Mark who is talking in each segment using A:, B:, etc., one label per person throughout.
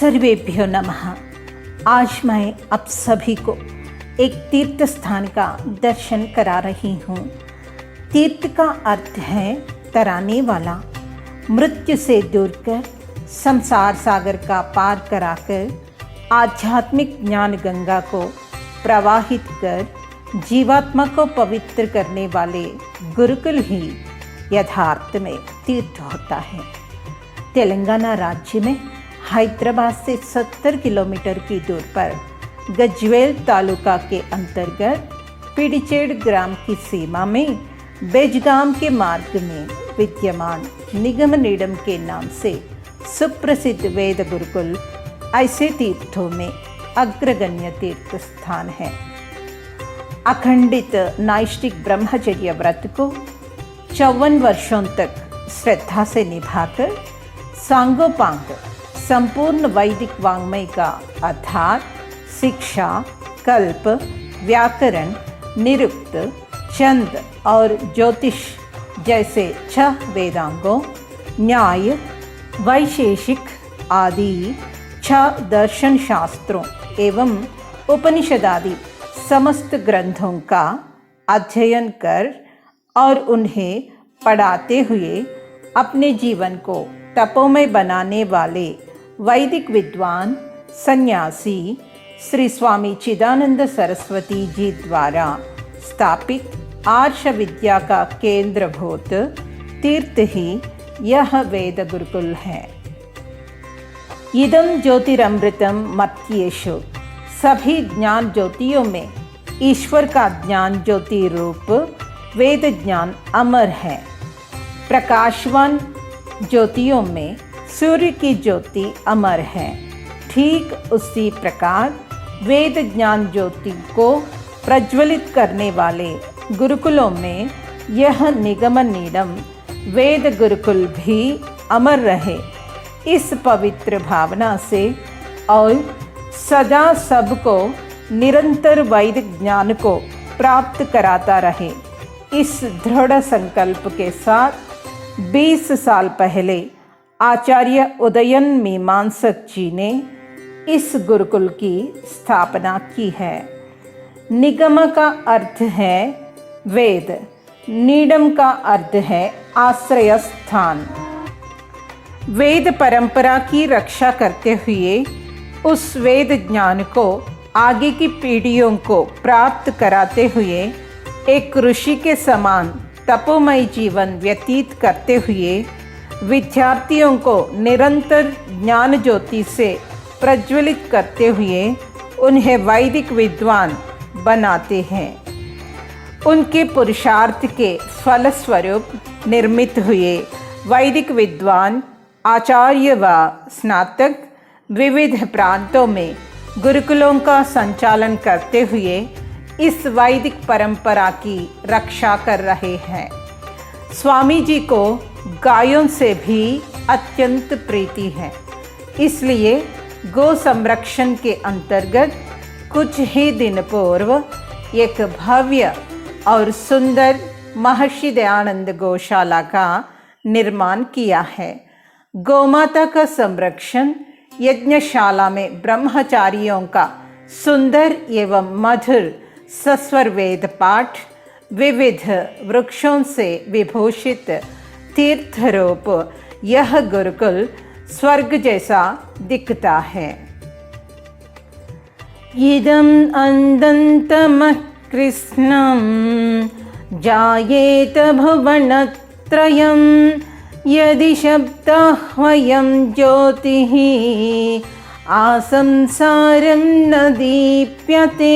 A: सर्वेभ्यो नमः। आज मैं आप सभी को एक तीर्थ स्थान का दर्शन करा रही हूँ। तीर्थ का अर्थ है तराने वाला, मृत्यु से दूर कर संसार सागर का पार कराकर आध्यात्मिक ज्ञान गंगा को प्रवाहित कर जीवात्मा को पवित्र करने वाले गुरुकुल ही यथार्थ में तीर्थ होता है। तेलंगाना राज्य में हैदराबाद से 70 किलोमीटर की दूर पर गजवेल तालुका के अंतर्गत पीडिचेड़ ग्राम की सीमा में बेजगाम के मार्ग में विद्यमान निगम नीडम के नाम से सुप्रसिद्ध वेद गुरुकुल ऐसे तीर्थों में अग्रगण्य तीर्थ स्थान है। अखंडित नैष्ठिक ब्रह्मचर्य व्रत को 54 वर्षों तक श्रद्धा से निभाकर सांगोपांग संपूर्ण वैदिक वाङ्मय का आधार शिक्षा, कल्प, व्याकरण, निरुक्त, छंद और ज्योतिष जैसे 6 वेदांगों, न्याय, वैशेषिक आदि 6 दर्शन शास्त्रों एवं उपनिषद आदि समस्त ग्रंथों का अध्ययन कर और उन्हें पढ़ाते हुए अपने जीवन को तपोमय बनाने वाले वैदिक विद्वान सन्यासी श्री स्वामी चिदानंद सरस्वती जी द्वारा स्थापित आर्ष विद्या का केंद्रभूत तीर्थ ही यह वेद गुरुकुल है। इदं ज्योतिरमृतम मर्त्येषु, सभी ज्ञान ज्योतियों में ईश्वर का ज्ञान ज्योति रूप वेद ज्ञान अमर है। प्रकाशवान ज्योतियों में सूर्य की ज्योति अमर है। ठीक उसी प्रकार वेद ज्ञान ज्योति को प्रज्वलित करने वाले गुरुकुलों में यह निगम नीडम वेद गुरुकुल भी अमर रहे, इस पवित्र भावना से और सदा सबको निरंतर वैदिक ज्ञान को प्राप्त कराता रहे, इस दृढ़ संकल्प के साथ 20 साल पहले आचार्य उदयन मीमांसक जी ने इस गुरुकुल की स्थापना की है। निगम का अर्थ है वेद, नीडम का अर्थ है आश्रय स्थान। वेद परंपरा की रक्षा करते हुए उस वेद ज्ञान को आगे की पीढ़ियों को प्राप्त कराते हुए एक ऋषि के समान तपोमय जीवन व्यतीत करते हुए विद्यार्थियों को निरंतर ज्ञान ज्योति से प्रज्वलित करते हुए उन्हें वैदिक विद्वान बनाते हैं। उनके पुरुषार्थ के फलस्वरूप निर्मित हुए वैदिक विद्वान आचार्य व स्नातक विविध प्रांतों में गुरुकुलों का संचालन करते हुए इस वैदिक परंपरा की रक्षा कर रहे हैं। स्वामी जी को गायों से भी अत्यंत प्रीति है, इसलिए गो संरक्षण के अंतर्गत कुछ ही दिन पूर्व एक भव्य और सुंदर महर्षि दयानंद गौशाला का निर्माण किया है। गौमाता का संरक्षण यज्ञशाला में ब्रह्मचारियों का सुंदर एवं मधुर सस्वर वेद पाठ, विविध वृक्षों से विभूषित तीर्थ रूप यह गुरुकुल स्वर्ग जैसा दिखता है। इदं अंदन्तमः कृष्णं जायेत भुवनत्रयं यदि शब्दह्वयं ज्योतिः आसंसारं न दीप्यते।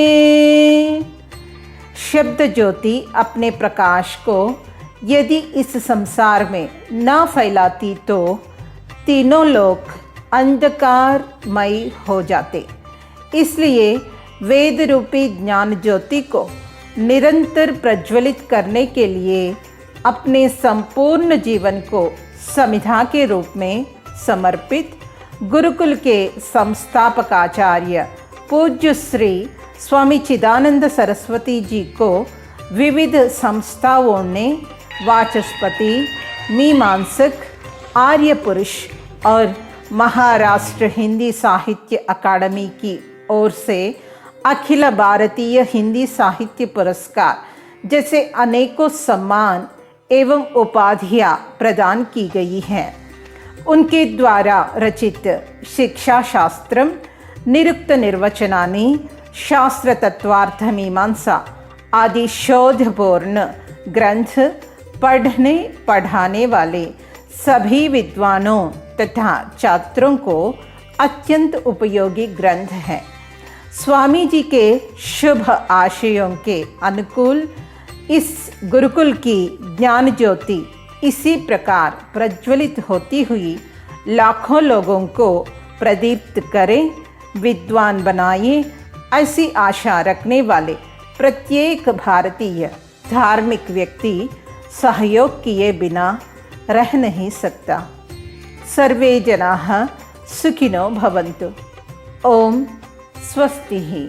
A: शब्द ज्योति अपने प्रकाश को यदि इस संसार में न फैलाती तो तीनों लोक अंधकारमय हो जाते। इसलिए वेद रूपी ज्ञान ज्योति को निरंतर प्रज्वलित करने के लिए अपने संपूर्ण जीवन को समिधा के रूप में समर्पित गुरुकुल के संस्थापक आचार्य पूज्य श्री स्वामी चिदानंद सरस्वती जी को विविध संस्थाओं ने वाचस्पति, मीमांसक, आर्य पुरुष और महाराष्ट्र हिंदी साहित्य अकादमी की ओर से अखिल भारतीय हिंदी साहित्य पुरस्कार जैसे अनेकों सम्मान एवं उपाधियां प्रदान की गई हैं। उनके द्वारा रचित शिक्षा शास्त्रम, निरुक्त निर्वचनानि, शास्त्र तत्वार्थ मीमांसा आदि शोधपूर्ण ग्रंथ पढ़ने पढ़ाने वाले सभी विद्वानों तथा छात्रों को अत्यंत उपयोगी ग्रंथ हैं। स्वामी जी के शुभ आशयों के अनुकूल इस गुरुकुल की ज्ञान ज्योति इसी प्रकार प्रज्वलित होती हुई लाखों लोगों को प्रदीप्त करें, विद्वान बनाए, ऐसी आशा रखने वाले प्रत्येक भारतीय धार्मिक व्यक्ति सहयोग किए बिना रह नहीं सकता। सर्वे जनाः सुखिनो भवन्तु। ओम स्वस्ति।